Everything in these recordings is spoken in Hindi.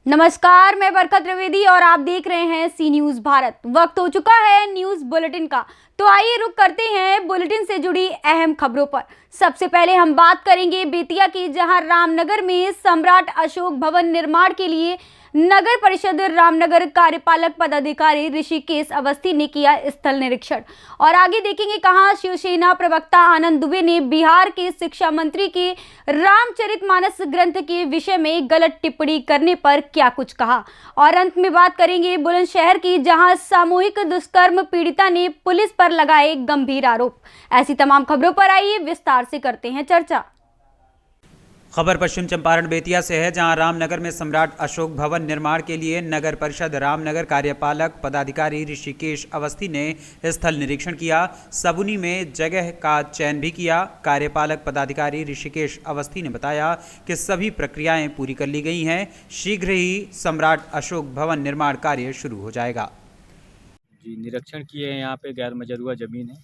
नमस्कार, मैं बरकत त्रिवेदी और आप देख रहे हैं सी न्यूज भारत। वक्त हो चुका है न्यूज बुलेटिन का, तो आइए रुक करते हैं बुलेटिन से जुड़ी अहम खबरों पर। सबसे पहले हम बात करेंगे बेतिया की, जहां रामनगर में सम्राट अशोक भवन निर्माण के लिए नगर परिषद रामनगर कार्यपालक पदाधिकारी ऋषिकेश अवस्थी ने किया स्थल निरीक्षण। और आगे देखेंगे कहां शिवसेना प्रवक्ता आनंद दुबे ने बिहार के शिक्षा मंत्री के रामचरितमानस ग्रंथ के विषय में गलत टिप्पणी करने पर क्या कुछ कहा। और अंत में बात करेंगे बुलंदशहर की, जहां सामूहिक दुष्कर्म पीड़िता ने पुलिस पर लगाए गंभीर आरोप। ऐसी तमाम खबरों पर आइए विस्तार से करते हैं चर्चा। खबर पश्चिम चंपारण बेतिया से है, जहां रामनगर में सम्राट अशोक भवन निर्माण के लिए नगर परिषद रामनगर कार्यपालक पदाधिकारी ऋषिकेश अवस्थी ने स्थल निरीक्षण किया। सबुनी में जगह का चयन भी किया। कार्यपालक पदाधिकारी ऋषिकेश अवस्थी ने बताया कि सभी प्रक्रियाएं पूरी कर ली गई हैं। शीघ्र ही सम्राट अशोक भवन निर्माण कार्य शुरू हो जाएगा। जी, निरीक्षण किए हैं। यहाँ पे गैर मजरूआ ज़मीन है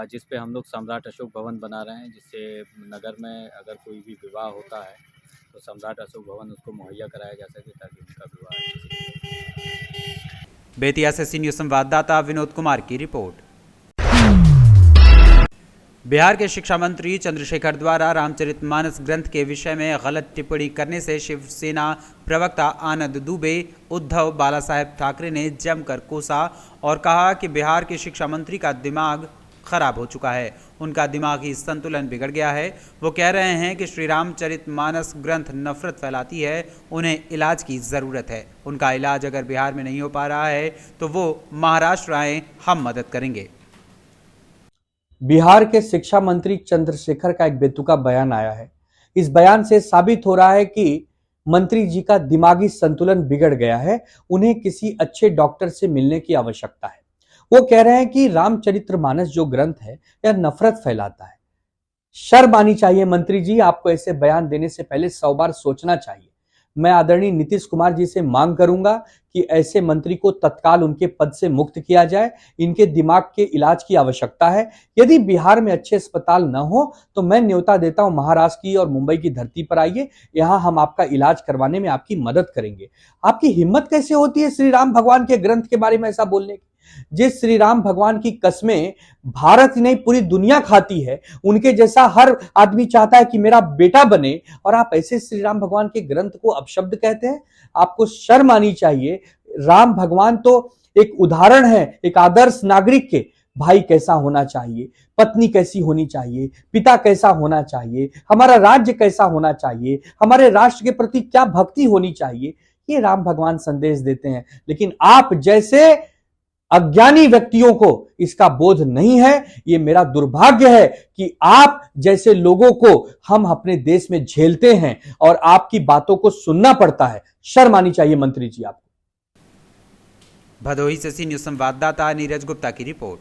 जिस पे हम लोग सम्राट अशोक भवन बना रहे हैं, जिससे नगर में अगर कोई भी विवाह होता है तो सम्राट अशोक भवन उसको मुहैया कराया जा सके ताकि उनका विवाह। बेतिया से सी न्यूज़ संवाददाता विनोद कुमार की रिपोर्ट। बिहार के शिक्षा मंत्री चंद्रशेखर द्वारा रामचरितमानस ग्रंथ के विषय में गलत टिप्पणी करने से शिवसेना प्रवक्ता आनंद दुबे उद्धव बालासाहेब ठाकरे ने जमकर कोसा और कहा कि बिहार के शिक्षा मंत्री का दिमाग खराब हो चुका है, उनका दिमागी संतुलन बिगड़ गया है। वो कह रहे हैं कि श्री रामचरितमानस ग्रंथ नफरत फैलाती है, उन्हें इलाज की ज़रूरत है। उनका इलाज अगर बिहार में नहीं हो पा रहा है तो वो महाराष्ट्र आए, हम मदद करेंगे। बिहार के शिक्षा मंत्री चंद्रशेखर का एक बेतुका बयान आया है। इस बयान से साबित हो रहा है कि मंत्री जी का दिमागी संतुलन बिगड़ गया है। उन्हें किसी अच्छे डॉक्टर से मिलने की आवश्यकता है। वो कह रहे हैं कि रामचरितमानस जो ग्रंथ है यह नफरत फैलाता है। शर्म आनी चाहिए मंत्री जी, आपको ऐसे बयान देने से पहले 100 बार सोचना चाहिए। मैं आदरणीय नीतीश कुमार जी से मांग करूंगा कि ऐसे मंत्री को तत्काल उनके पद से मुक्त किया जाए। इनके दिमाग के इलाज की आवश्यकता है। यदि बिहार में अच्छे अस्पताल न हो तो मैं न्योता देता हूं महाराष्ट्र की और मुंबई की धरती पर आइए, यहां हम आपका इलाज करवाने में आपकी मदद करेंगे। आपकी हिम्मत कैसे होती है श्री राम भगवान के ग्रंथ के बारे में ऐसा बोलने की? जिस श्री राम भगवान की कस्में भारत ही नहीं पूरी दुनिया खाती है, उनके जैसा हर आदमी चाहता है कि मेरा बेटा बने, और आप ऐसे श्री राम भगवान के ग्रंथ को अपशब्द कहते हैं। आपको शर्म आनी चाहिए। राम भगवान तो एक उदाहरण है, एक आदर्श नागरिक के। भाई कैसा होना चाहिए, पत्नी कैसी होनी चाहिए, पिता कैसा होना चाहिए, हमारा राज्य कैसा होना चाहिए, हमारे राष्ट्र के प्रति क्या भक्ति होनी चाहिए, ये राम भगवान संदेश देते हैं। लेकिन आप जैसे अज्ञानी व्यक्तियों को इसका बोध नहीं है। ये मेरा दुर्भाग्य है कि आप जैसे लोगों को हम अपने देश में झेलते हैं और आपकी बातों को सुनना पड़ता है। शर्म आनी चाहिए मंत्री जी आपको। भदोही से सी न्यूज़ संवाददाता नीरज गुप्ता की रिपोर्ट।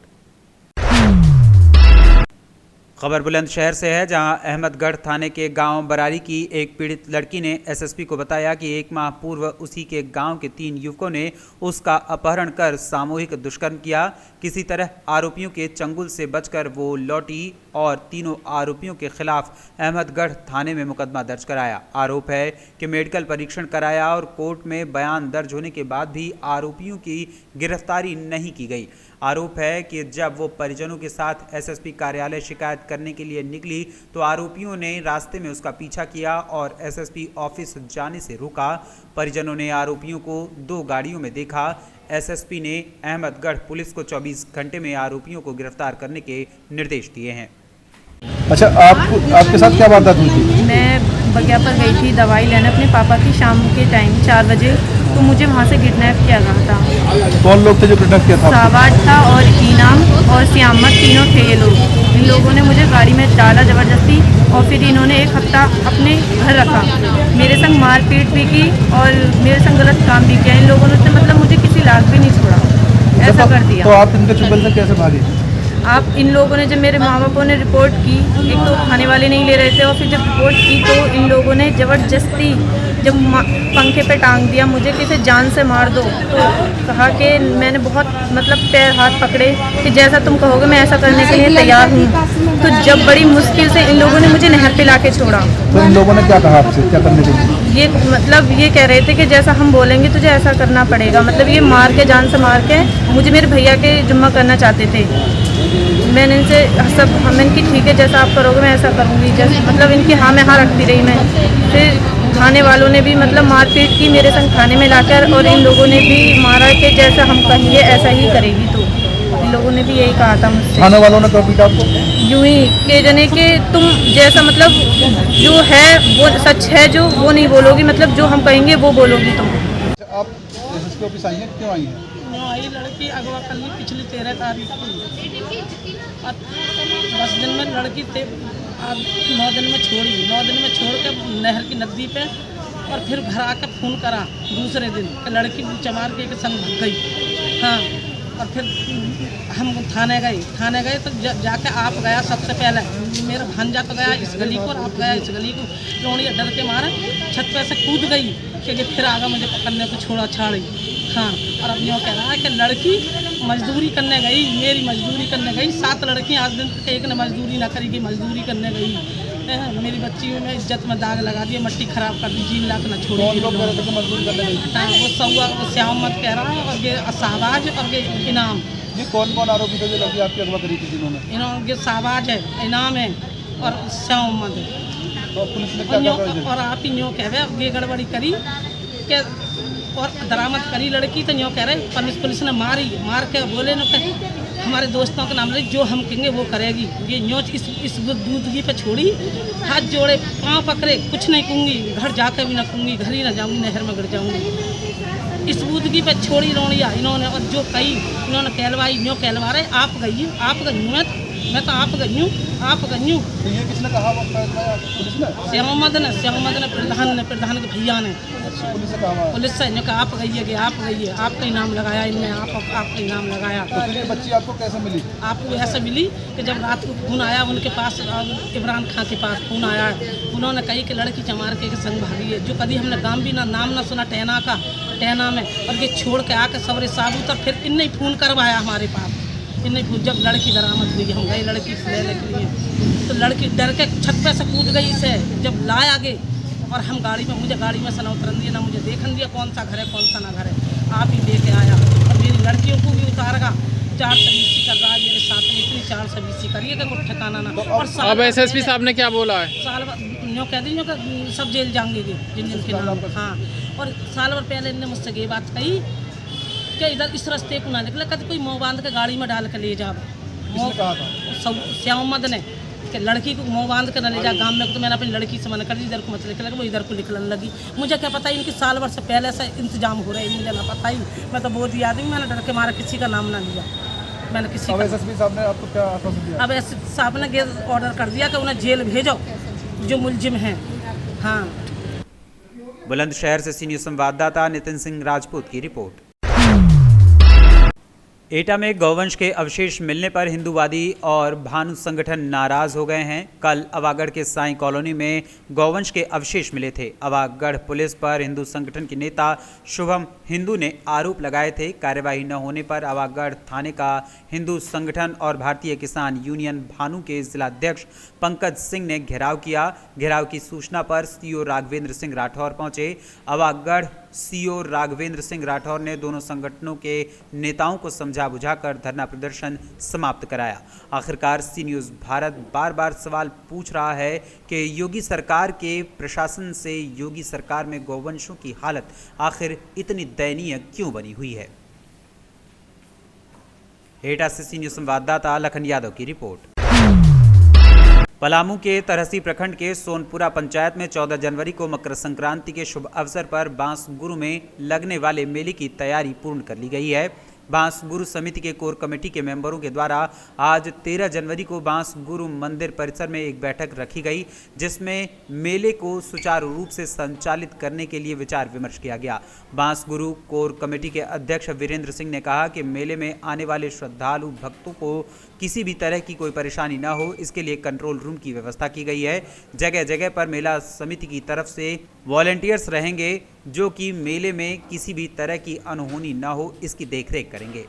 खबर बुलंदशहर से है, जहां अहमदगढ़ थाने के गांव बरारी की एक पीड़ित लड़की ने एसएसपी को बताया कि 1 माह पूर्व उसी के गांव के 3 युवकों ने उसका अपहरण कर सामूहिक दुष्कर्म किया। किसी तरह आरोपियों के चंगुल से बचकर वो लौटी और तीनों आरोपियों के खिलाफ अहमदगढ़ थाने में मुकदमा दर्ज कराया। आरोप है कि मेडिकल परीक्षण कराया और कोर्ट में बयान दर्ज होने के बाद भी आरोपियों की गिरफ्तारी नहीं की गई। आरोप है कि जब वो परिजनों के साथ एसएसपी कार्यालय शिकायत करने के लिए निकली तो आरोपियों ने रास्ते में उसका पीछा किया और एसएसपी ऑफिस जाने से रोका। परिजनों ने आरोपियों को 2 गाड़ियों में देखा। एसएसपी ने अहमदगढ़ पुलिस को 24 घंटे में आरोपियों को गिरफ्तार करने के निर्देश दिए हैं। अच्छा, आपके साथ क्या वारदात हुई थी? मैं बगिया पर गई थी दवाई लेने अपने पापा की, शाम के टाइम 4 बजे। तो मुझे वहाँ से किडनैप किया गया था। कौन लोग थे जो किडनैप किया था? सावाट था और इनाम और श्यामत, तीनों थे ये लोग। इन लोगों ने मुझे गाड़ी में डाला ज़बरदस्ती और फिर इन्होंने 1 हफ्ता अपने घर रखा। मेरे संग मारपीट भी की और मेरे संग गलत काम भी किया। इन लोगों ने मतलब मुझे किसी लायक भी नहीं छोड़ा, ऐसा कर दिया। तो आप इनके चुंगल से कैसे भागे? आप इन लोगों ने, जब मेरे माँ बापों ने रिपोर्ट की, एक तो खाने वाले नहीं ले रहे थे, और फिर जब रिपोर्ट की तो इन लोगों ने ज़बरदस्ती जब पंखे पे टांग दिया मुझे कि इसे जान से मार दो। तो कहा कि मैंने बहुत मतलब पैर हाथ पकड़े कि जैसा तुम कहोगे मैं ऐसा करने के लिए तैयार हूँ। तो जब बड़ी मुश्किल से इन लोगों ने मुझे नहर पे ला के छोड़ा। तो इन लोगों ने क्या कहा आपसे, क्या करने के लिए? ये मतलब ये कह रहे थे कि जैसा हम बोलेंगे तुझे ऐसा करना पड़ेगा। मतलब ये मार के, जान से मार के मुझे मेरे भैया के जुम्मा करना चाहते थे। मैंने इनसे सब, मैंने इनकी ठीक है जैसा आप करोगे मैं ऐसा करूँगी, जैसे मतलब इनकी हाँ में हाँ रखती रही मैं। फिर खाने वालों ने भी मतलब मारपीट की मेरे संग खाने में लाकर, और इन लोगों ने भी मारा कि जैसा हम कहेंगे ऐसा ही करेगी। तो इन लोगों ने भी यही कहा था मुझसे। खाने वालों ने कब पीटा आपको? यूं ही कि जने कि तुम जैसा मतलब जो है वो सच है, जो वो नहीं बोलोगी, मतलब जो हम कहेंगे वो बोलोगी तुम। आप एसएसपी ऑफिस आई हैं, क्यों आई हैं? आई लड़की अगवा कर ली पिछली 13 तारीख को, और 10 दिन में लड़की 9 दिन में छोड़ी, 9 दिन में छोड़ के नहर की नदी पे, और फिर घर आकर फ़ोन करा दूसरे दिन कि लड़की चमार के संग भाग गई। हाँ, और फिर हम थाने गए तो जाके आप गया सबसे पहले, मेरा भांजा तो गया इस गली को और आप गया इस गली को। रोनिया डर के मारे छत पे से कूद गई कि ये फिर आगे मुझे पकड़ने को छोड़ा छाड़ी। हाँ, और अब यूँ कह रहा है कि लड़की मजदूरी करने गई, मेरी मजदूरी करने गई। 7 लड़कियाँ आज दिन तक एक ने मजदूरी ना करी, मजदूरी करने गई। मेरी बच्ची में इज्जत में दाग लगा दिए, मट्टी खराब कर दी, 3 लाख ना छोड़ी। कौन लोग कह रहे थे कि मजदूरी करने गई? हाँ, वो सौआ, वो श्यामत कह रहा है, और ये शाहबाज और ये इनाम। ये कौन आरोपी थे जो लड़की आपकी अगवा करी थी जिन्होंने? इन्होंने ये शाहबाज है, इनाम है और श्यामत है। तो पुलिस ने क्या कार्रवाई की? और आप ही यूँ कह रहे ये गड़बड़ी करी कि और दरामद करी लड़की, तो यूँ कह रहे पुलिस ने मार के बोले न कि हमारे दोस्तों का नाम ले, जो हम कहेंगे वो करेगी। ये न्योच इस दूधगी पे छोड़ी, हाथ जोड़े, पाँव पकड़े, कुछ नहीं कहूँगी, घर जाकर भी ना कहूँगी, घर ही ना जाऊँगी, नहर में गिर जाऊँगी। इस बूदगी पे छोड़ी रोनिया इन्होंने, और जो कही इन्होंने कहलवाई, न्यों कहलवा रहे आप गई मैं तो आप गई हूँ। तो ये किसने कहा? वो पुलिस ने? श्यामद ने प्रधान के भैया ने। पुलिस ने कहा? पुलिस से इन्होंने कहा आप गई है, आपका ही नाम लगाया इनने, आपका ही नाम लगाया। तो फिर ये बच्ची आपको कैसे मिली? आपको ऐसे मिली कि जब रात को फ़ोन आया उनके पास, इमरान खां के पास फ़ोन आया, उन्होंने कही कि लड़की चमार के संग भागी है, जो कभी हमने गांव भी नाम ना सुना टहना में, और ये छोड़ के आके सवरे साबूत, और फिर इनने फ़ोन करवाया हमारे पास। इनने जब लड़की दरामद हुई, हम गए लड़की लेने के लिए, तो लड़की डर के छत पे से कूद गई से, जब लाए आगे, और हम गाड़ी में, मुझे गाड़ी में से ना उतरन दिया, ना मुझे देखन दिया कौन सा घर है कौन सा ना घर है। आप ही लेके आया, और मेरी लड़कियों को भी उतारगा। 420 कर रहा है मेरे साथ में, इतनी 420 करिए कि कुछ ठिकाना ना। और अब एसएसपी साहब ने क्या बोला है? साल भर यूँ कह दी कि सब जेल जाएंगे जिन के नाम। हाँ, और साल भर पहले इनने मुझसे ये बात कही कि इधर इस रास्ते को ना निकले, कभी कोई मुँह बांध के गाड़ी में डाल के ले जा। श्यामद ने कि लड़की को मुँह बांध के ना ले जा गाँव में, तो मैंने अपनी लड़की से मना कर दी, इधर को मत निकले, वो इधर को निकलने लगी। मुझे क्या पता इनकी साल भर से पहले से इंतजाम हो रहा है, मुझे ना पता ही। मैं तो बहुत ही आदमी, मैंने डर के मारा किसी का नाम ना लिया, मैंने किसी का। एसएसपी साहब ने आपको क्या आश्वासन दिया? अब एसएसपी साहब ने ऑर्डर कर दिया कि उन्हें जेल भेजो जो मुलजिम हैं। हाँ, बुलंदशहर से सीनियर संवाददाता नितिन सिंह राजपूत की रिपोर्ट। एटा में गौवंश के अवशेष मिलने पर हिंदूवादी और भानु संगठन नाराज हो गए हैं। कल अवागढ़ के साई कॉलोनी में गौवंश के अवशेष मिले थे। अवागढ़ पुलिस पर हिंदू संगठन के नेता शुभम हिंदू ने आरोप लगाए थे। कार्यवाही न होने पर अवागढ़ थाने का हिंदू संगठन और भारतीय किसान यूनियन भानु के जिलाध्यक्ष पंकज सिंह ने घेराव किया। घेराव की सूचना पर सीओ राघवेंद्र सिंह राठौर पहुंचे। अवागढ़ सीओ राघवेंद्र सिंह राठौर ने दोनों संगठनों के नेताओं को समझा बुझाकर धरना प्रदर्शन समाप्त कराया। आखिरकार सी न्यूज़ भारत बार बार सवाल पूछ रहा है कि योगी सरकार के प्रशासन से योगी सरकार में गौवंशों की हालत आखिर इतनी दयनीय क्यों बनी हुई है। एटा से सी न्यूज़ संवाददाता लखन यादव की रिपोर्ट। पलामू के तरहसी प्रखंड के सोनपुरा पंचायत में 14 जनवरी को मकर संक्रांति के शुभ अवसर पर बांसगुरु में लगने वाले मेले की तैयारी पूर्ण कर ली गई है। बांस गुरु समिति के कोर कमेटी के मेंबरों के द्वारा आज 13 जनवरी को बांस गुरु मंदिर परिसर में एक बैठक रखी गई, जिसमें मेले को सुचारू रूप से संचालित करने के लिए विचार विमर्श किया गया। बांस गुरु कोर कमेटी के अध्यक्ष वीरेंद्र सिंह ने कहा कि मेले में आने वाले श्रद्धालु भक्तों को किसी भी तरह की कोई परेशानी न हो, इसके लिए कंट्रोल रूम की व्यवस्था की गई है। जगह जगह पर मेला समिति की तरफ से वॉलंटियर्स रहेंगे जो कि मेले में किसी भी तरह की अनहोनी न हो, इसकी देखरेख करेंगे।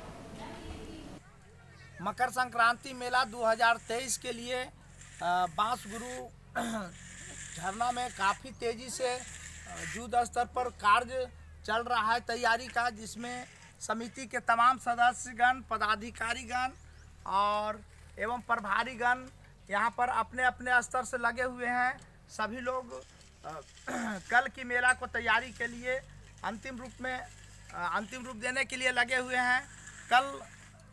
मकर संक्रांति मेला 2023 के लिए बांस गुरु झरना में काफ़ी तेज़ी से युद्ध स्तर पर कार्य चल रहा है तैयारी का, जिसमें समिति के तमाम सदस्यगण, पदाधिकारीगण और एवं प्रभारीगण यहाँ पर अपने अपने स्तर से लगे हुए हैं। सभी लोग कल की मेला को तैयारी के लिए अंतिम रूप देने के लिए लगे हुए हैं। कल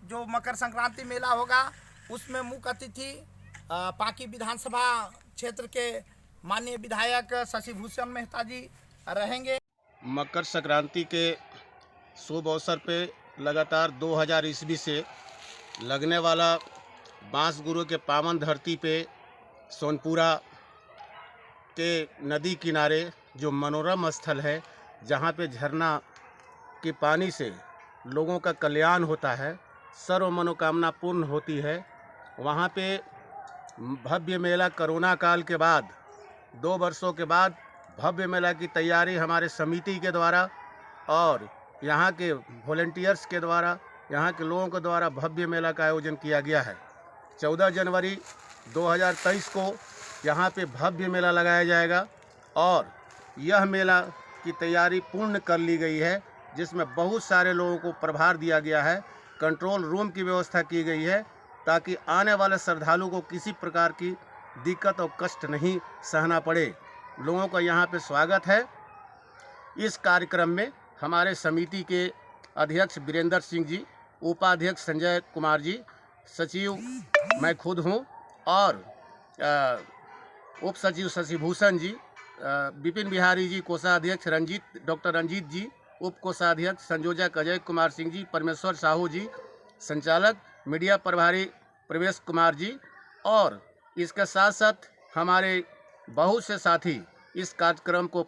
जो मकर संक्रांति मेला होगा उसमें मुख्य अतिथि पाकी विधानसभा क्षेत्र के माननीय विधायक शशिभूषण मेहता जी रहेंगे। मकर संक्रांति के शुभ अवसर पे लगातार 2000 ईस्वी से लगने वाला बांस गुरु के पावन धरती पे सोनपुरा के नदी किनारे जो मनोरम स्थल है, जहाँ पे झरना के पानी से लोगों का कल्याण होता है, सर्व मनोकामना पूर्ण होती है, वहाँ पे भव्य मेला कोरोना काल के बाद 2 वर्षों के बाद भव्य मेला की तैयारी हमारे समिति के द्वारा और यहाँ के वॉलंटियर्स के द्वारा, यहाँ के लोगों के द्वारा भव्य मेला का आयोजन किया गया है। 14 जनवरी 2023 को यहाँ पे भव्य मेला लगाया जाएगा और यह मेला की तैयारी पूर्ण कर ली गई है, जिसमें बहुत सारे लोगों को प्रभार दिया गया है। कंट्रोल रूम की व्यवस्था की गई है ताकि आने वाले श्रद्धालु को किसी प्रकार की दिक्कत और कष्ट नहीं सहना पड़े। लोगों का यहाँ पे स्वागत है। इस कार्यक्रम में हमारे समिति के अध्यक्ष वीरेंद्र सिंह जी, उपाध्यक्ष संजय कुमार जी, सचिव मैं खुद हूँ और उप सचिव शशिभूषण जी, विपिन बिहारी जी, कोषाध्यक्ष डॉक्टर रंजीत जी, उप कोषाध्यक्ष संयोजक अजय कुमार सिंह जी, परमेश्वर साहू जी, संचालक मीडिया प्रभारी प्रवेश कुमार जी और इसके साथ साथ हमारे बहुत से साथी इस कार्यक्रम को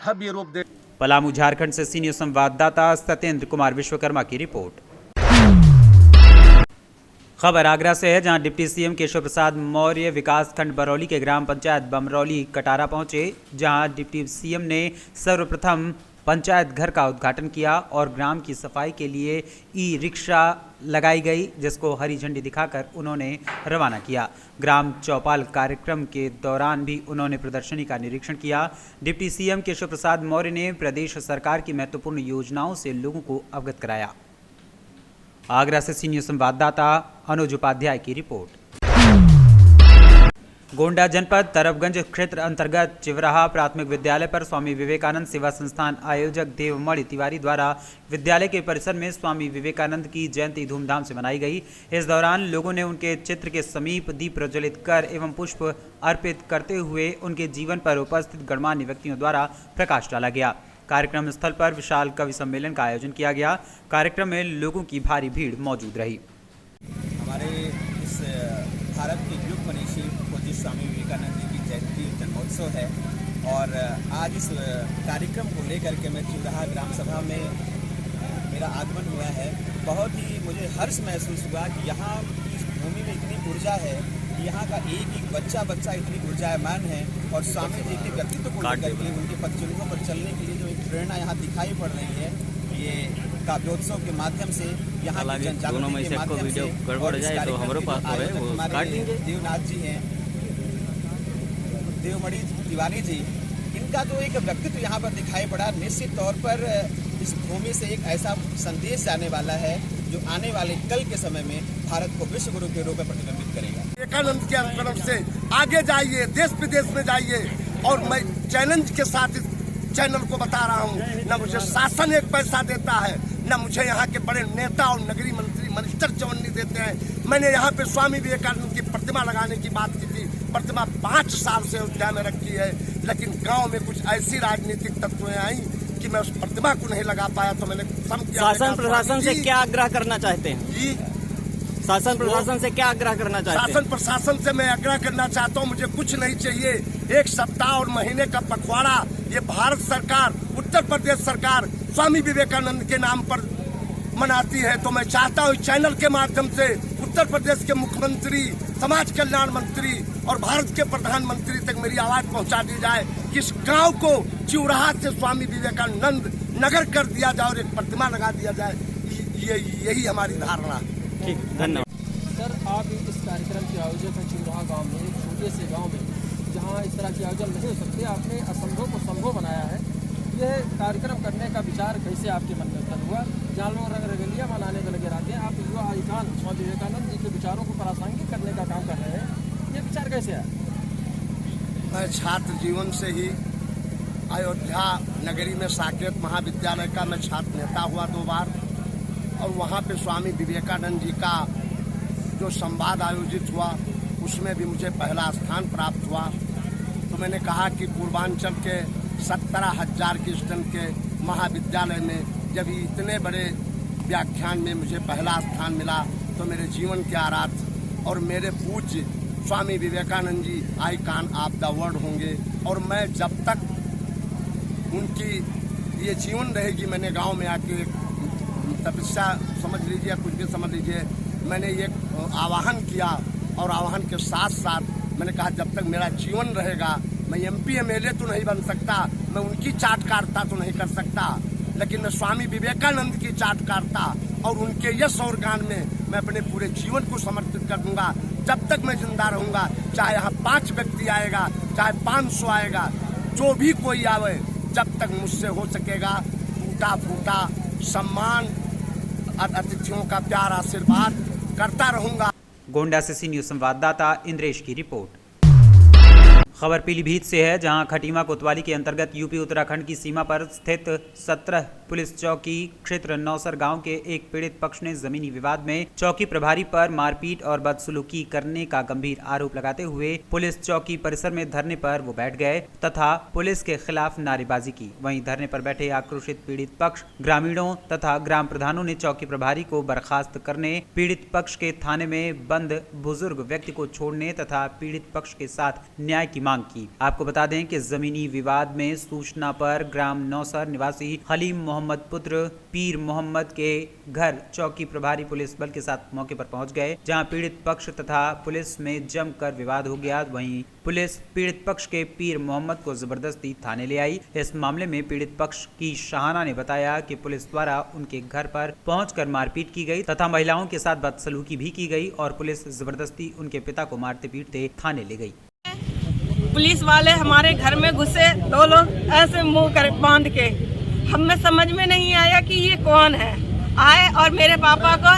भव्य रूप दे। पलामू झारखंड से सीनियर संवाददाता सत्येंद्र कुमार विश्वकर्मा की रिपोर्ट। खबर आगरा से है, जहां डिप्टी सीएम केशव प्रसाद मौर्य विकासखंड बरौली के ग्राम पंचायत बमरौली कटारा पहुंचे, जहां डिप्टी सीएम ने सर्वप्रथम पंचायत घर का उद्घाटन किया और ग्राम की सफाई के लिए ई रिक्शा लगाई गई, जिसको हरी झंडी दिखाकर उन्होंने रवाना किया। ग्राम चौपाल कार्यक्रम के दौरान भी उन्होंने प्रदर्शनी का निरीक्षण किया। डिप्टी सीएम केशव प्रसाद मौर्य ने प्रदेश सरकार की महत्वपूर्ण योजनाओं से लोगों को अवगत कराया। आगरा से सीनियर संवाददाता अनुज उपाध्याय की रिपोर्ट। गोंडा जनपद तरफगंज क्षेत्र अंतर्गत चिवराहा प्राथमिक विद्यालय पर स्वामी विवेकानंद सेवा संस्थान आयोजक देवमणि तिवारी द्वारा विद्यालय के परिसर में स्वामी विवेकानंद की जयंती धूमधाम से मनाई गई। इस दौरान लोगों ने उनके चित्र के समीप दीप प्रज्वलित कर एवं पुष्प अर्पित करते हुए उनके जीवन पर उपस्थित गणमान्य व्यक्तियों द्वारा प्रकाश डाला गया। कार्यक्रम स्थल पर विशाल कवि सम्मेलन का आयोजन किया गया। कार्यक्रम में लोगों की भारी भीड़ मौजूद रही। हमारे इस भारत के युग मनीषी पूज्य स्वामी विवेकानंद जी की जयंती जन्मोत्सव है और आज इस कार्यक्रम को लेकर के मैं चिवराहा ग्राम सभा में मेरा आगमन हुआ है। बहुत ही मुझे हर्ष महसूस हुआ कि यहाँ इस भूमि में इतनी ऊर्जा है कि यहाँ का एक एक बच्चा इतनी ऊर्जावान है और स्वामी जी के व्यक्तित्व को लेकर के उनके पदचिन्हों पर चलने के लिए जो एक प्रेरणा यहाँ दिखाई पड़ रही है, ये काव्योत्सव के माध्यम से यहाँ की जनजागृति के माध्यम से गड़बड़ जाए तो हमारे पास हमारे देवनाथ जी हैं, देवमणि तिवारी जी, इनका जो एक व्यक्तित्व यहाँ पर दिखाई पड़ा, निश्चित तौर पर इस भूमि से एक ऐसा संदेश जाने वाला है जो आने वाले कल के समय में भारत को विश्व गुरु के रूप में प्रतिबिंबित करेगा। विवेकानंद की तरफ से आगे जाइए, देश विदेश में जाइए और मैं चैलेंज के साथ इस चैनल को बता रहा हूँ, न मुझे शासन एक पैसा देता है, न मुझे यहाँ के बड़े नेता और नगरीय मंत्री मनिस्टर चवन्नी देते हैं। मैंने यहाँ पे स्वामी विवेकानंद की प्रतिमा लगाने की बात की थी, प्रतिमा 5 साल से अयोध्या में रखी है, लेकिन गांव में कुछ ऐसी राजनीतिक तत्वें आई कि मैं उस प्रतिमा को नहीं लगा पाया, तो मैंने सम किया। शासन प्रशासन से क्या आग्रह करना चाहते हैं जी, शासन प्रशासन से क्या आग्रह करना चाहते हैं? शासन प्रशासन से मैं आग्रह करना चाहता हूँ, मुझे कुछ नहीं चाहिए। एक सप्ताह और महीने का पखवाड़ा ये भारत सरकार, उत्तर प्रदेश सरकार स्वामी विवेकानंद के नाम पर मनाती है, तो मैं चाहता हूँ इस चैनल के माध्यम से उत्तर प्रदेश के मुख्यमंत्री, समाज कल्याण मंत्री और भारत के प्रधानमंत्री तक मेरी आवाज पहुंचा दी जाए कि इस गांव को चिउराहा से स्वामी विवेकानंद नगर कर दिया जाए और एक प्रतिमा लगा दिया जाए। यही हमारी धारणा। ठीक, धन्यवाद। सर, आप इस कार्यक्रम के आयोजक हैं चिउराहा गांव में, एक छोटे से गांव में जहां इस तरह के आयोजन नहीं हो सकते, आपने असंभव को संभव बनाया है। यह कार्यक्रम करने का विचार कैसे आपके मन में उत्पन्न हुआ, जहाँ लोग रंग रंगलियाँ मनाने में लगे रहते हैं, आप युवा आइकान स्वामी विवेकानंद जी के विचारों को प्रासंगिक करने का काम कर रहे हैं, ये विचार कैसे आया? मैं छात्र जीवन से ही अयोध्या नगरी में साकेत महाविद्यालय का मैं छात्र नेता हुआ 2 बार, और वहाँ पे स्वामी विवेकानंद जी का जो संवाद आयोजित हुआ उसमें भी मुझे पहला स्थान प्राप्त हुआ। तो मैंने कहा कि पूर्वांचल के 17,000 के स्टूडेंट के महाविद्यालय में जब इतने बड़े व्याख्यान में मुझे पहला स्थान मिला, तो मेरे जीवन के आराध्य और मेरे पूज्य Swami Vivekananda ji icon of the world होंगे, और मैं जब तक उनकी ये जीवन रहेगी, मैंने गांव में आके तपस्या समझ लीजिए या कुछ भी समझ लीजिए, मैंने एक आह्वान किया, और आह्वान के साथ साथ मैंने कहा जब तक मेरा जीवन रहेगा, मैं MP MLA तो नहीं बन सकता, मैं उनकी चाटकारिता तो नहीं कर सकता, लेकिन मैं स्वामी विवेकानंद की चाटकारिता और उनके यश और गान में मैं अपने पूरे जीवन को समर्पित कर दूंगा। जब तक मैं जिंदा रहूंगा, चाहे यहाँ 5 व्यक्ति आएगा, चाहे 500 आएगा, जो भी कोई आवे, जब तक मुझसे हो सकेगा टूटा फूटा सम्मान, अतिथियों का प्यार आशीर्वाद करता रहूंगा। गोंडा से सी न्यूज संवाददाता इंद्रेश की रिपोर्ट। खबर पीलीभीत से है, जहां खटीमा कोतवाली के अंतर्गत यूपी उत्तराखंड की सीमा पर स्थित 17 पुलिस चौकी क्षेत्र नौसर गांव के एक पीड़ित पक्ष ने जमीनी विवाद में चौकी प्रभारी पर मारपीट और बदसलूकी करने का गंभीर आरोप लगाते हुए पुलिस चौकी परिसर में धरने पर वो बैठ गए तथा पुलिस के खिलाफ नारेबाजी की। वहीं धरने पर बैठे आक्रोशित पीड़ित पक्ष, ग्रामीणों तथा ग्राम प्रधानों ने चौकी प्रभारी को बर्खास्त करने, पीड़ित पक्ष के थाने में बंद बुजुर्ग व्यक्ति को छोड़ने तथा पीड़ित पक्ष के साथ न्याय की मांग की। आपको बता दें कि जमीनी विवाद में सूचना पर ग्राम नौसर निवासी हलीम मोहम्मद पुत्र पीर मोहम्मद के घर चौकी प्रभारी पुलिस बल के साथ मौके पर पहुंच गए, जहां पीड़ित पक्ष तथा पुलिस में जमकर विवाद हो गया। वहीं पुलिस पीड़ित पक्ष के पीर मोहम्मद को जबरदस्ती थाने ले आई। इस मामले में पीड़ित पक्ष की शाहाना ने बताया कि पुलिस द्वारा उनके घर पर पहुंचकर मारपीट की गई तथा महिलाओं के साथ बदसलूकी भी की गई और पुलिस जबरदस्ती उनके पिता को मारते पीटते थाने ले गई। पुलिस वाले हमारे घर में घुसे, 2 लोग ऐसे मुंह कर बांध के, हमें समझ में नहीं आया कि ये कौन है। आए और मेरे पापा को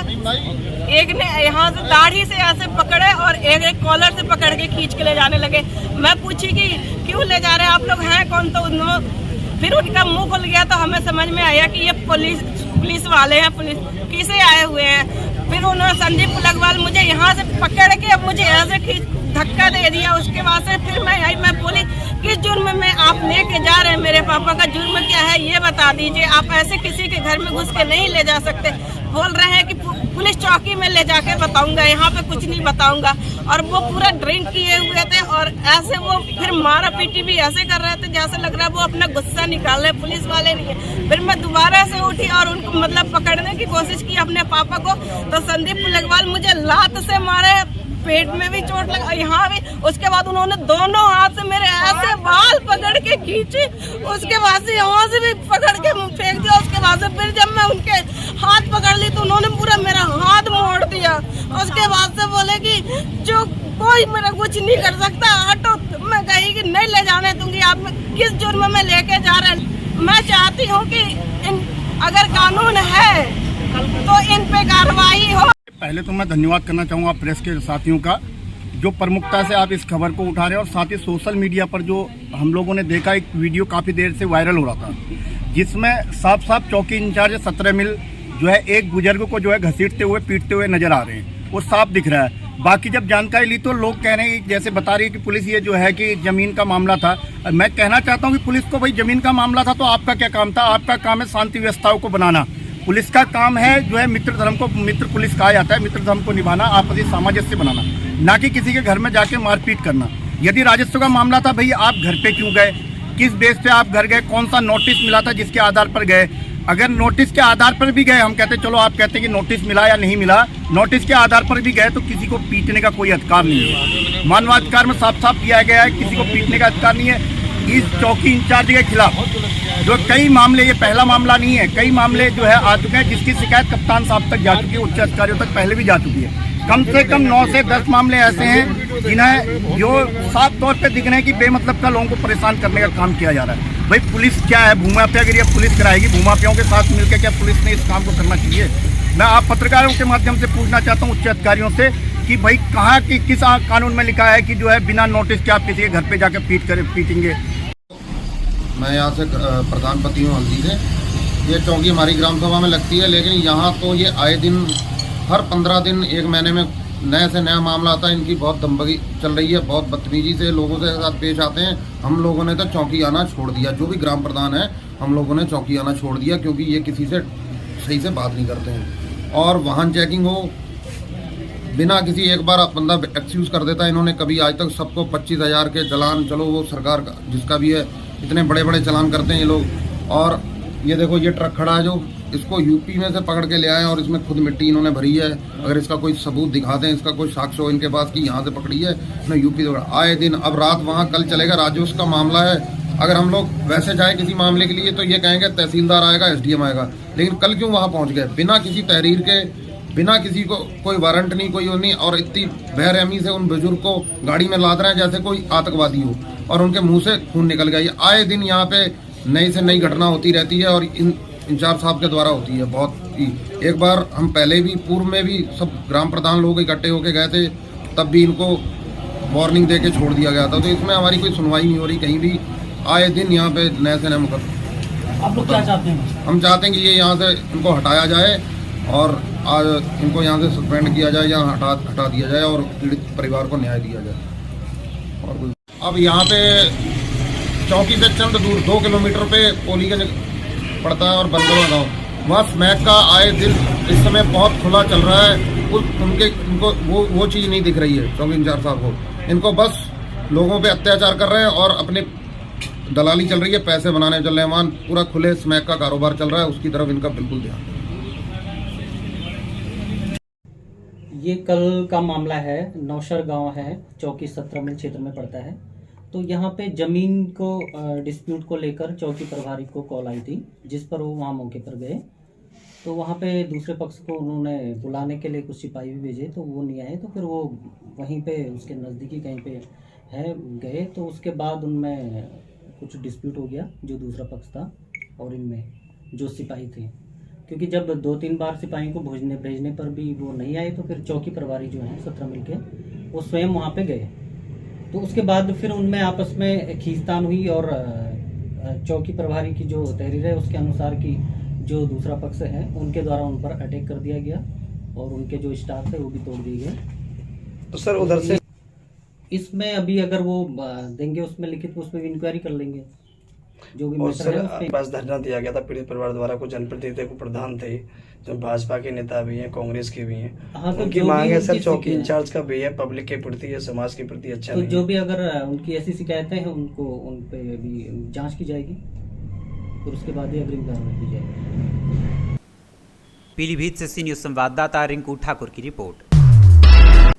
एक ने यहाँ से दाढ़ी से ऐसे पकड़े और एक कॉलर से पकड़ के खींच के ले जाने लगे। मैं पूछी कि क्यों ले जा रहे हैं, आप लोग हैं कौन? तो फिर उनका मुंह खुल गया, तो हमें समझ में आया कि ये पुलिस वाले हैं, पुलिस किसे आए हुए हैं। फिर उन्होंने संदीप पुलगवाल मुझे यहाँ से पकड़ के अब मुझे ऐसे धक्का दे दिया। उसके बाद से फिर मैं आई, मैं बोली किस जुर्म में आप लेके जा रहे हैं, मेरे पापा का जुर्म क्या है ये बता दीजिए, आप ऐसे किसी के घर में घुस के नहीं ले जा सकते। बोल रहे हैं कि पुलिस चौकी में ले जाके बताऊंगा, यहाँ पे कुछ नहीं बताऊंगा। और वो पूरा ड्रिंक किए हुए थे और ऐसे वो फिर मारा पीटी भी ऐसे कर रहे थे जैसे लग रहा है वो अपना गुस्सा निकाल रहे, पुलिस वाले नहीं है। फिर मैं दोबारा से उठी और उनको मतलब पकड़ने की कोशिश की अपने पापा को, तो संदीप पुलगवाल मुझे लात से मारे, पेट में भी चोट लगा, यहाँ भी। उसके बाद उन्होंने दोनों हाथ से मेरे ऐसे बाल पकड़ के खींचे, उसके बाद से यहाँ से भी पकड़ के फेंक दिया। उसके बाद से फिर जब मैं उनके हाथ पकड़ ली तो उन्होंने पूरा मेरा हाथ मोड़ दिया। उसके बाद से बोले कि जो कोई मेरा कुछ नहीं कर सकता, हटो। मैं कही कि नहीं ले जाने दूंगी, आप किस जुर्म में लेके जा रहे हैं। मैं चाहती हूँ कि अगर कानून है तो इन पे कार्रवाई हो। पहले तो मैं धन्यवाद करना चाहूँगा प्रेस के साथियों का, जो प्रमुखता से आप इस खबर को उठा रहे हैं। और साथ ही सोशल मीडिया पर जो हम लोगों ने देखा, एक वीडियो काफ़ी देर से वायरल हो रहा था, जिसमें साफ साफ चौकी इंचार्ज 17 मिल जो है एक बुजुर्ग को जो है घसीटते हुए पीटते हुए नजर आ रहे हैं। वो साफ दिख रहा है बाकी जब जानकारी ली तो लोग कह रहे हैं, जैसे बता रही है कि पुलिस ये जो है कि जमीन का मामला था। मैं कहना चाहता हूँ कि पुलिस को भाई जमीन का मामला था तो आपका क्या काम था? आपका काम है शांति व्यवस्थाओं को बनाना। पुलिस का काम है जो है मित्र धर्म को, मित्र पुलिस कहा जाता है, मित्र धर्म को निभाना, आपसी सामंजस्य बनाना, ना कि किसी के घर में जाके मारपीट करना। यदि राजस्व का मामला था, भाई आप घर पे क्यों गए, किस बेस पे आप घर गए, कौन सा नोटिस मिला था जिसके आधार पर गए? अगर नोटिस के आधार पर भी गए, हम कहते चलो आप कहते कि नोटिस मिला या नहीं मिला, नोटिस के आधार पर भी गए तो किसी को पीटने का कोई अधिकार नहीं है। मानवाधिकार में साफ साफ किया गया है किसी को पीटने का अधिकार नहीं है। इस चौकी इंचार्ज के खिलाफ जो कई मामले, ये पहला मामला नहीं है, कई मामले जो है आ चुके हैं जिसकी शिकायत कप्तान साहब तक जा चुकी है, उच्च अधिकारियों तक पहले भी जा चुकी है। कम से कम 9 से 10 मामले ऐसे हैं जिन्हें जो साफ तौर पे दिख रहे हैं कि बेमतलब का लोगों को परेशान करने का काम किया जा रहा है। भाई पुलिस क्या है? भूमाफियागिरी अब पुलिस कराएगी? भूमाफियाओं के साथ मिलकर क्या पुलिस ने इस काम को करना चाहिए? मैं आप पत्रकारों के माध्यम से पूछना चाहता हूँ उच्च अधिकारियों से कि भाई कहाँ की किस कानून में लिखा है कि जो है बिना नोटिस के आप किसी के घर पे जाकर पीटेंगे? मैं यहाँ से प्रधानपति हूँ हल्दी से। ये चौकी हमारी ग्राम सभा में लगती है, लेकिन यहाँ तो ये आए दिन हर 15 दिन 1 महीने में नए से नया मामला आता है। इनकी बहुत दम्बगी चल रही है, बहुत बदतमीजी से लोगों के साथ पेश आते हैं। हम लोगों ने तो चौकी आना छोड़ दिया, जो भी ग्राम प्रधान है हम लोगों ने चौकी आना छोड़ दिया, क्योंकि ये किसी से सही से बात नहीं करते हैं। और वाहन चेकिंग हो बिना किसी, एक बार बंदा एक्सक्यूज़ कर देता है। इन्होंने कभी आज तक सबको 25,000 के चालान, चलो वो सरकार का जिसका भी है, इतने बड़े बड़े चालान करते हैं ये लोग। और ये देखो ये ट्रक खड़ा है जो, इसको यूपी में से पकड़ के ले आए और इसमें खुद मिट्टी इन्होंने भरी है। अगर इसका कोई सबूत दिखा दें, इसका कोई साक्ष्य हो इनके पास कि यहाँ से पकड़ी है, इन्होंने यूपी से आए दिन। अब रात वहाँ कल चलेगा, राजस्व का मामला है। अगर हम लोग वैसे जाए किसी मामले के लिए तो ये कहेंगे तहसीलदार आएगा, SDM आएगा, लेकिन कल क्यों वहाँ पहुँच गए बिना किसी तहरीर के, बिना किसी को कोई वारंट नहीं, कोई नहीं, और इतनी बेरहमी से उन बुजुर्ग को गाड़ी में लाद रहे हैं जैसे कोई आतंकवादी हो, और उनके मुंह से खून निकल गया। ये आए दिन यहाँ पे नई से नई घटना होती रहती है और इंचार्ज साहब के द्वारा होती है। बहुत ही एक बार हम पहले भी पूर्व में भी सब ग्राम प्रधान लोग इकट्ठे होके गए थे, तब भी इनको वार्निंग दे के छोड़ दिया गया था। तो इसमें हमारी कोई सुनवाई नहीं हो रही कहीं भी। आए दिन यहाँ पे नए से नए मुकदमे। आप लोग क्या चाहते हैं? हम चाहते हैं कि ये यहाँ से इनको हटाया जाए और आज इनको यहाँ से सस्पेंड किया जाए या हटा दिया जाए और पीड़ित परिवार को न्याय दिया जाए। और अब यहाँ पे चौकी से चंद दूर 2 किलोमीटर पे पोलीगंज पड़ता है और बंदवा गाँव, वहाँ स्मैक का आए दिन इस समय बहुत खुला चल रहा है। इनको वो चीज़ नहीं दिख रही है चौकी इंचार्ज साहब को। इनको बस लोगों पे अत्याचार कर रहे हैं और अपने दलाली चल रही है, पैसे बनाने चल रहे हैं। वहाँ पूरा खुले स्मैक का कारोबार चल रहा है, उसकी तरफ इनका बिल्कुल ध्यान। ये कल का मामला है, नौशर गांव है, चौकी 17 मील क्षेत्र में पड़ता है। तो यहाँ पे ज़मीन को डिस्प्यूट को लेकर चौकी प्रभारी को कॉल आई थी, जिस पर वो वहाँ मौके पर गए। तो वहाँ पे दूसरे पक्ष को उन्होंने बुलाने के लिए कुछ सिपाही भी भेजे, तो वो नहीं आए। तो फिर वो वहीं पे उसके नज़दीकी कहीं पे है गए, तो उसके बाद उनमें कुछ डिस्प्यूट हो गया जो दूसरा पक्ष था और इनमें जो सिपाही थे। क्योंकि जब 2-3 बार सिपाही को भेजने पर भी वो नहीं आए, तो फिर चौकी प्रभारी जो हैं 17 मील के, वो स्वयं वहाँ पे गए। तो उसके बाद फिर उनमें आपस में खींचतान हुई और चौकी प्रभारी की जो तहरीर है उसके अनुसार कि जो दूसरा पक्ष है उनके द्वारा उन पर अटैक कर दिया गया और उनके जो स्टाफ है वो भी तोड़ दिए गए। तो सर उधर से इसमें अभी अगर वो देंगे उसमें लिखित, उस पर भी इंक्वायरी कर लेंगे जो भी। और सर पास धरना दिया गया था पीड़ित परिवार द्वारा, कुछ जनप्रतिनिधि को प्रधान थे जो भाजपा के नेता भी हैं, कांग्रेस के भी हैं। हाँ, तो उनकी मांग है सर चौकी इंचार्ज का भी है, पब्लिक के प्रति है, समाज के प्रति अच्छा तो नहीं जो भी अगर उनकी ऐसी शिकायतें हैं उनको उन पे भी जांच की जाएगी, फिर उसके बाद ही अग्रिम कार्रवाई की जाएगी। पीलीभीत से सी न्यूज़ संवाददाता रिंकू ठाकुर की रिपोर्ट।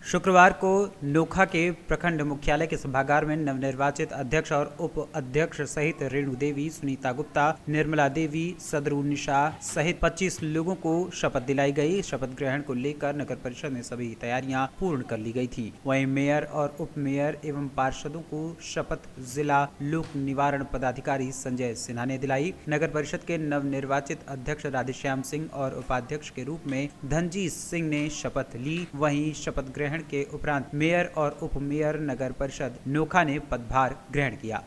शुक्रवार को नोखा के प्रखंड मुख्यालय के सभागार में नवनिर्वाचित अध्यक्ष और उप अध्यक्ष सहित रेणु देवी, सुनीता गुप्ता, निर्मला देवी, सदरू निशा सहित 25 लोगों को शपथ दिलाई गई। शपथ ग्रहण को लेकर नगर परिषद में सभी तैयारियां पूर्ण कर ली गई थी। वहीं मेयर और उप मेयर एवं पार्षदों को शपथ जिला लोक निवारण पदाधिकारी संजय सिन्हा ने दिलाई। नगर परिषद के नवनिर्वाचित अध्यक्ष राधेश्याम सिंह और उपाध्यक्ष के रूप में धनजीत सिंह ने शपथ ली। वहीं शपथ ग्रहण के उपरांत मेयर और उप मेयर नगर परिषद नोखा ने पदभार ग्रहण किया।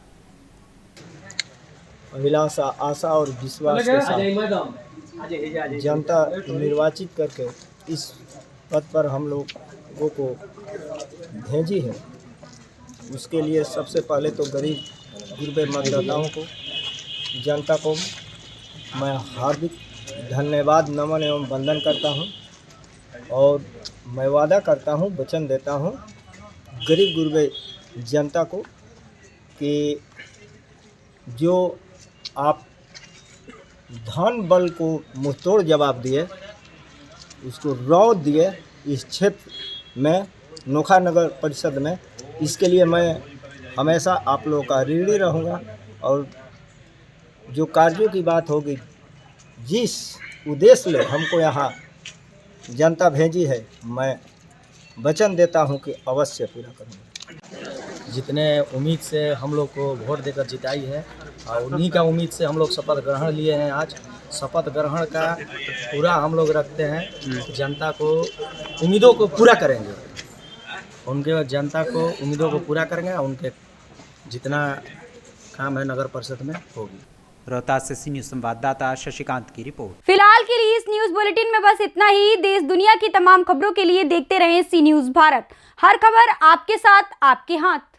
अभिलाषा, आशा और विश्वास के साथ जनता निर्वाचित करके इस पद पर हम लोगों को भेजी है, उसके लिए सबसे पहले तो गरीब गुरबे मतदाताओं को, जनता को मैं हार्दिक धन्यवाद, नमन एवं वंदन करता हूं। और मैं वादा करता हूं, वचन देता हूं गरीब गुरबे जनता को कि जो आप धन बल को मुंहतोड़ जवाब दिए, उसको रौद दिए इस क्षेत्र में, नोखा नगर परिषद में, इसके लिए मैं हमेशा आप लोगों का ऋणी रहूँगा। और जो कार्यों की बात होगी, जिस उद्देश्य ले हमको यहाँ जनता भेजी है, मैं वचन देता हूँ कि अवश्य पूरा करूँगा। जितने उम्मीद से हम लोग को वोट देकर जिताई है और उन्हीं का उम्मीद से हम लोग शपथ ग्रहण लिए हैं। आज शपथ ग्रहण का पूरा हम लोग रखते हैं, जनता को उम्मीदों को पूरा करेंगे, उनके जनता को उम्मीदों को पूरा करेंगे, उनके जितना काम है नगर परिषद में होगी। रोहतास से सी न्यूज़ संवाददाता शशिकांत की रिपोर्ट। फिलहाल के लिए इस न्यूज बुलेटिन में बस इतना ही। देश दुनिया की तमाम खबरों के लिए देखते रहें सी न्यूज़ भारत। हर खबर आपके साथ, आपके हाथ।